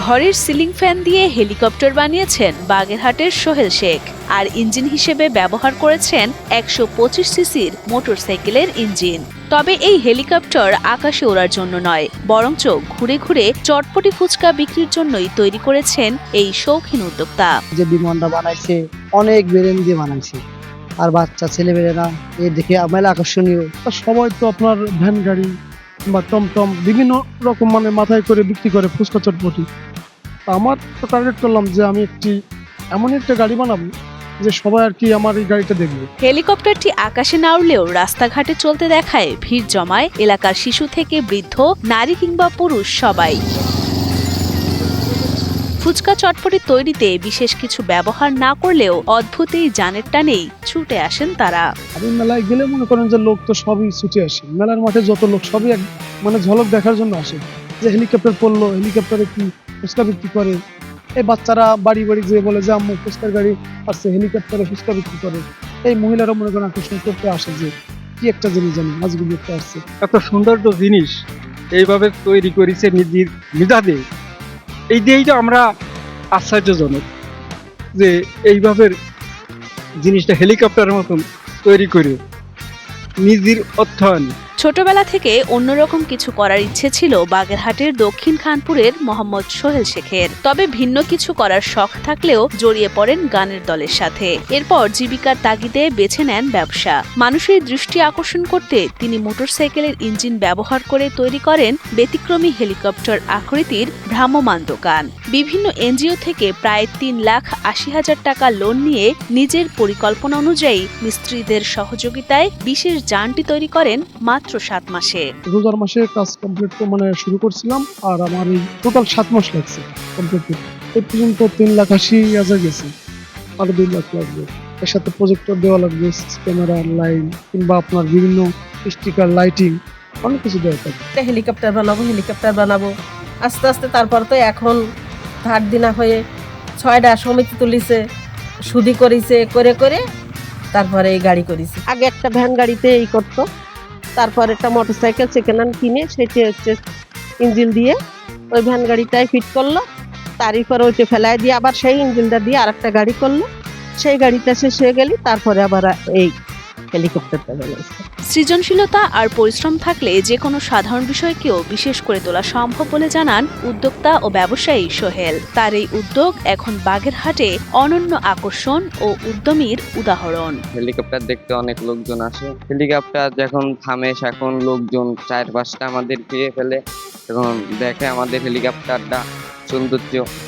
ঘরের ceiling fan দিয়ে helicopter বানিয়েছেন বাগেরহাটের সোহেল শেখ। আর ইঞ্জিন হিসেবে ব্যবহার করেছেন ১২৫ সিসির মোটরসাইকেলের ইঞ্জিন। তবে এই হেলিকপ্টার আকাশে ওড়ার জন্য নয়, বরঞ্চ ঘুরে ঘুরে চটপটি ফুচকা বিক্রির জন্যই তৈরি করেছেন এই শৌখিন উদ্যোক্তা। যে বিমানটা বানাইছে অনেক ব্রেন দিয়ে বানাইছে, আর বাচ্চা ছেলেমেয়েরা এই দেখে মেলা আকর্ষণীয়। সবাই তো আপনার ভ্যান গাড়ি বা টমটম বিভিন্ন রকম মানে মাথায় করে বিক্রি করে ফুচকা চটপটি। আমার তো টার্গেট করলাম যে আমি এমন একটা গাড়ি বানাবো যে সবাই আর কি আমার এই গাড়িটা দেখবে। হেলিকপ্টারটি আকাশে না উড়লেও রাস্তাঘাটে চলতে দেখায় ভিড় জমায় এলাকার শিশু থেকে বৃদ্ধ, নারী কিংবা পুরুষ সবাই। ফুচকা চটপটি তৈরিতে বিশেষ কিছু ব্যবহার না করলেও অদ্ভুত এই জানের টানেই ছুটে আসেন তারা। আমি মেলায় গেলে মনে করেন যে লোক তো সবই ছুটে আসে, মেলার মাঠে যত লোক সবই মানে ঝলক দেখার জন্য আসে যে হেলিকপ্টার পড়লো, হেলিকপ্টারে কি ফুচকা বিক্রি করে। এই বাচ্চারা বাড়ি বাড়ি যেয়ে বলে যে আম্মু ফুচকার গাড়ি আসছে, হেলিকপ্টারে ফুচকা বিক্রি করে। এই মহিলারা মনে করেন আকর্ষণ করতে আসে যে কি একটা জিনিস জানি আজগুলি একটা আসছে। এত সুন্দর তো জিনিস এইভাবে তৈরি করেছে নিজের মেধাতে, এই দিয়েই তো আমরা আশ্চর্যজনক যে এইভাবে জিনিসটা হেলিকপ্টারের মতন তৈরি করে নিজের অর্থায়ন। ছোটবেলা থেকে অন্যরকম কিছু করার ইচ্ছে ছিল বাগেরহাটের দক্ষিণ খানপুরের মোহাম্মদ সোহেল শেখের। তবে ভিন্ন কিছু করার শখ থাকলেও জড়িয়ে পড়েন গানের দলের সাথে। এরপর জীবিকার তাগিদে বেছে নেন ব্যবসা। মানুষের দৃষ্টি আকর্ষণ করতে তিনি মোটরসাইকেলের ইঞ্জিন ব্যবহার করে তৈরি করেন ব্যতিক্রমী হেলিকপ্টার আকৃতির ভ্রাম্যমাণ দোকান। বিভিন্ন এনজিও থেকে প্রায় ৩,৮০,০০০ টাকা লোন নিয়ে নিজের পরিকল্পনা অনুযায়ী মিস্ত্রিদের সহযোগিতায় বিশেষ যানটি তৈরি করেন মাত্র ৭ মাসে। রোজার মাসে কাজ কমপ্লিট মানে শুরু করছিলাম, আর আমার এই টোটাল 7 মাস লাগছে কমপ্লিট করতে। এই পর্যন্ত ৩,৮০,০০০ গেছে, আর 2 লাখ লাগবে। এর সাথে প্রজেক্টর দেওয়া লাগবে, ক্যামেরা, লাইন কিংবা আপনার বিভিন্ন স্টিকার, লাইটিং, অনেক কিছু দেওয়া লাগবে। হেলিকপ্টার বানাবো আস্তে আস্তে। তারপর তো এখন ধার দিনা হয়ে 6টা সমিতি তুলিছে, সুদি করেছে, করে করে তারপরে এই গাড়ি করেছে। আগে একটা ভ্যান গাড়িতে এই করতো, তারপর একটা মোটরসাইকেল সেকেন্ড হ্যান্ড কিনে সেটি হচ্ছে ইঞ্জিন দিয়ে ওই ভ্যান গাড়িটাই ফিট করলো, তারপরে ওইটা ফেলায় দিয়ে আবার সেই ইঞ্জিনটা দিয়ে আরেকটা গাড়ি করলো। সেই গাড়িটা শেষ হয়ে গেলে তারপরে আবার এই হেলিকপ্টারটা বানাইছে। সৃজনশীলতা আর পরিশ্রম থাকলে যে কোনো সাধারণ বিষয়কেও বিশেষ করে তোলা সম্ভব বলে জানান উদ্যোক্তা ও ব্যবসায়ী সোহেল। তার এই উদ্যোগ এখন বাগেরহাটে অনন্য আকর্ষণ ও উদ্যমীর উদাহরণ। হেলিকপ্টার দেখতে অনেক লোকজন আসে, হেলিকপ্টার যখন থামে এখন লোকজন 4-5টা আমাদের পেয়ে ফেলে, তখন দেখে আমাদের হেলিকপ্টারটা সৌন্দর্য।